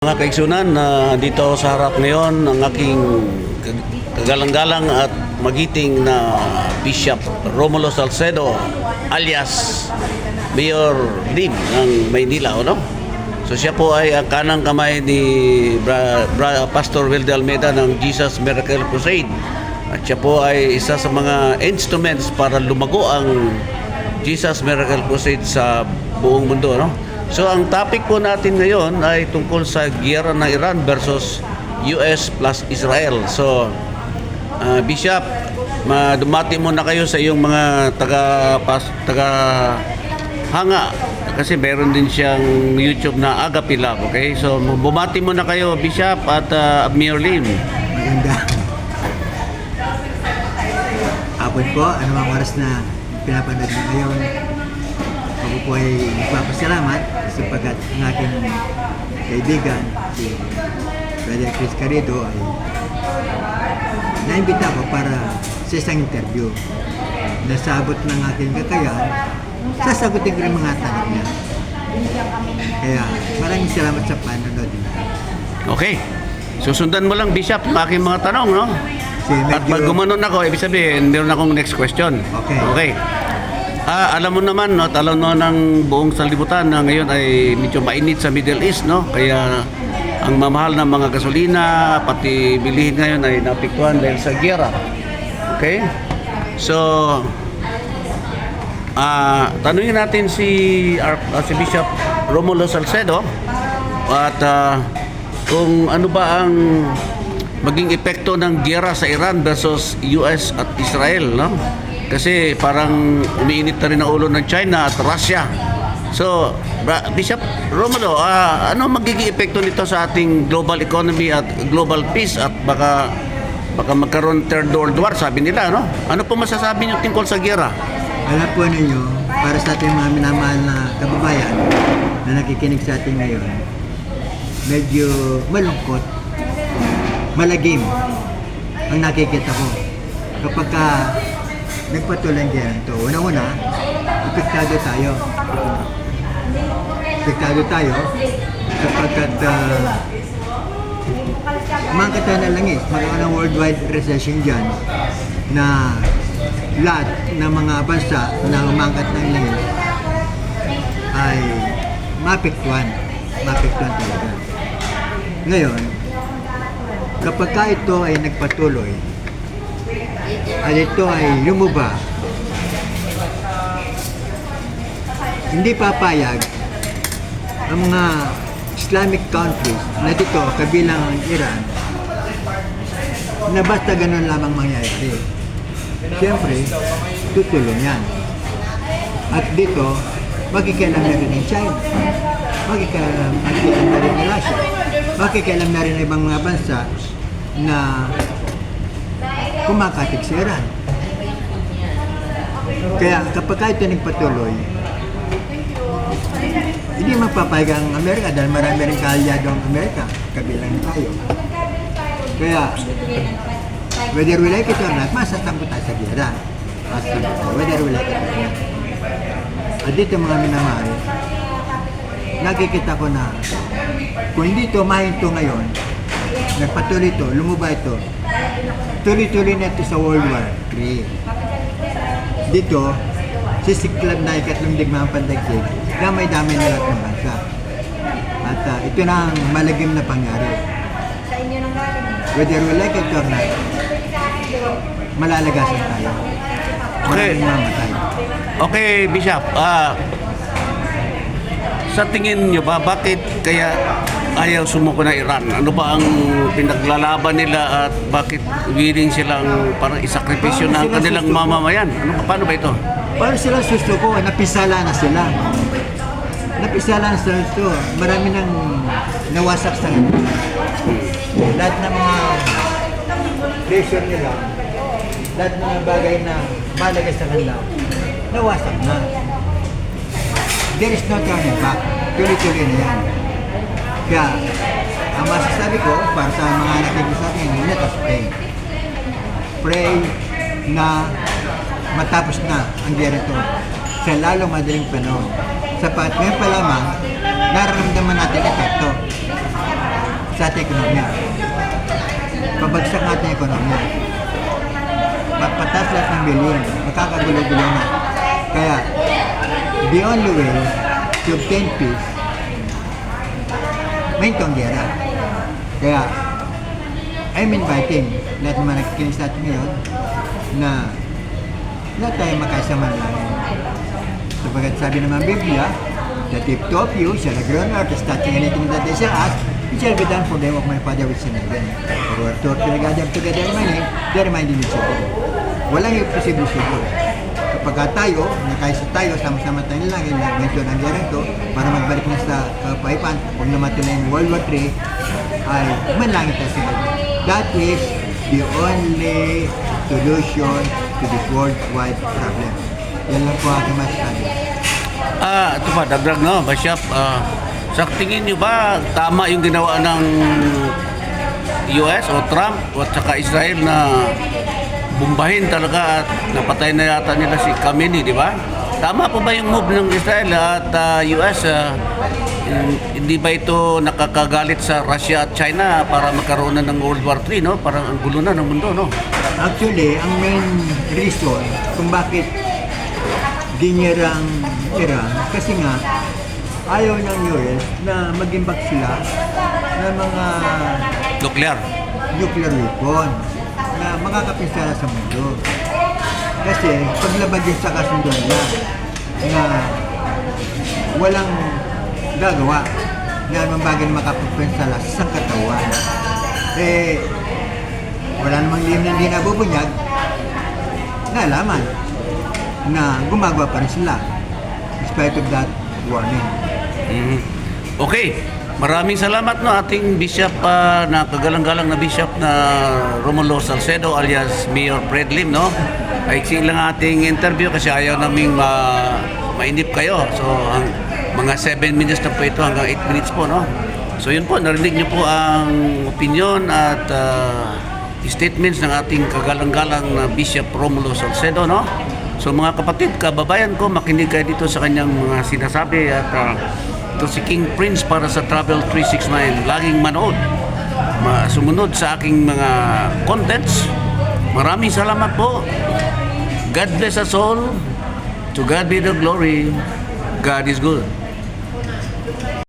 Mga kaigsunan, dito ako sa harap ngayon ng aking kagalang-galang at magiting na Bishop Romulo Salcedo alias Mayor Lim ng Maynila, no? So siya po ay ang kanang kamay ni Pastor Wilde Almeida ng Jesus Miracle Crusade. At siya po ay isa sa mga instruments para lumago ang Jesus Miracle Crusade sa buong mundo, no? So ang topic po natin ngayon ay tungkol sa giyera ng Iran versus US plus Israel. So Bishop, dumati muna kayo sa iyong mga taga-hanga kasi meron din siyang YouTube na Agape Love, okay? So bumati muna kayo, Bishop at Mayor Lim. Maganda. Hapon po, anumang oras na pinapanood na ngayon, ako po ay nagpapasalamat sapagkat ang aking kaibigan, si Brother Chris Carrido, ay naimbita ko para sa isang interview. Nasabot ng aking kakayahan, sasagutin ko rin mga tanong niya. Kaya maraming salamat sa panonood. Okay. Susundan mo lang, Bishop, ang aking mga tanong, no? At pag gumanon ako, ibig sabihin, meron akong next question. Okay. Alam mo naman, no, alam mo ng buong sanlibutan na ngayon ay medyo mainit sa Middle East, no? Kaya ang mamahal ng mga gasolina, pati bilihin ngayon ay napiktuhan dahil sa giyera. Okay? So, tanungin natin si Bishop Romulo Salcedo at kung ano ba ang maging epekto ng giyera sa Iran versus US at Israel, no? Kasi parang umiinit na rin ang ulo ng China at Russia. So, Bishop Romulo, ano magiging epekto nito sa ating global economy at global peace at baka magkaroon third world war, sabi nila, no? Ano po masasabi niyo tungkol sa giyera? Alam po ninyo, para sa ating mga minamahal na kababayan na nakikinig sa atin ngayon, medyo malungkot, malagim ang nakikita ko. Kapag nagpatuloy ang giyera ito, unang-una, apektado tayo. Apektado tayo sapagkat umangkat tayo ng langis, magkakaroon ng worldwide recession dyan na lahat ng mga bansa na umangkat ng langis ay mapektuhan talaga. Ngayon, kapag ito ay nagpatuloy at ito ay lumuba, hindi papayag ang mga Islamic countries na dito kabilang ang Iran na basta ganun lamang mangyayari. Siyempre, tutulong yan. At dito, makikialam na rin ang China, makikialam na rin ang Russia, makikialam na rin ang ibang mga bansa na kumakatig sa Iran. Kaya kapag ito nagpatuloy, hindi magpapayag ang Amerika dahil marami rin kaalyado ang Amerika, kabilang tayo. Kaya, whether we like it or not, masasampo tayo sa giyera. Whether we like it or not. At dito mga minamahal, nakikita ko na kung hindi ito mahinto ngayon, nagpatuloy ito, lumuba ito, tuloy-tuloy na ito sa World War III. Dito, sisiklab na ikatlong digmaang pandaigdig, damay-damay na lahat ng bansa. At ito na ang malagim na pangyari. Whether we like it or not, malalagasan tayo. Maraming mamatay. Okay, Bishop. Sa tingin niyo ba, bakit kaya ayaw sumuko na Iran? Ano ba ang pinaglalaban nila at bakit willing silang parang isakripisyo na ang kanilang mamamayan? Paano ba ito? Paano sila susuko? Napisala na sila. Napisala na sila ito. Marami nang nawasak sa kanila. Lahat ng mga pressure nila, lahat ng mga bagay na malaga sa kanila, nawasak na. There is no turning back. Tuloy-tuloy na yan. Kaya, ang masasabi ko, para sa mga nakikinig sa akin, let us pray na matapos na ang giyera ito sa lalong madaling panahon. Sapat ngayon pa lamang, nararamdaman natin epekto. sa ating ekonomiya. Pabagsak natin ang ekonomiya. Patas lahat ng bilhin, makakagulo-gulo na. Kaya, the only way to obtain peace, may itong gera. Kaya, I'm inviting lahat naman nakikinig sa atin ngayon na lahat tayo makaisa man lang. Sabagat sabi naman Biblia, that if two of you shall agree on earth is touching anything that they shall ask, it shall be done for them of my Father which is in heaven. For where two or three gather together in my name, there am I in the midst of them. Walang imposible siguro. Kapag tayo, nakaisa tayo, sama-sama tayo lang, medyo nangyari ito, para magbalik na sa kapaipan, huwag na matuloy yung World War III, ay manlangit tayo sa Lord. That is the only solution to this worldwide problem. Yan lang po aking masasabi. Ito pa, dagdag no, Bishop. Sa tingin nyo ba, tama yung ginawa ng US o Trump at saka Israel na bumbahin talaga at napatay na yata nila si Khamenei, di ba? Tama po ba yung move ng Israel at US? Hindi ba ito nakakagalit sa Russia at China para magkaroon na ng World War III, no? Parang ang gulo na ng mundo, no? Actually, ang main reason kung bakit ginyerang Iran, kasi nga ayaw ng US na mag-imbak sila ng mga nuclear weapon na makakapinsala sa mundo. Kasi paglabag yun sa kasundo nila na walang gagawa na anong bagay na makapinsala sa sangkatawan. Wala namang lihim na hindi nabubunyag na alaman na gumagawa pa rin sila in spite of that warning. Okay. Maraming salamat no ating bishop na kagalang-galang na bishop na Romulo Salcedo alias Mayor Fred Lim, no. Aixing lang ating interview kasi ayaw naming mainip kayo. So mga 7 minutes na po ito hanggang 8 minutes po, no. So yun po, narinig niyo po ang opinion at statements ng ating kagalang-galang na Bishop Romulo Salcedo, no. So mga kapatid, kababayan ko, makinig kayo dito sa kanyang mga sinasabi at ito si King Prince para sa Travel 369. Laging manood, sumunod sa aking mga contents. Maraming salamat po. God bless us all. To God be the glory. God is good.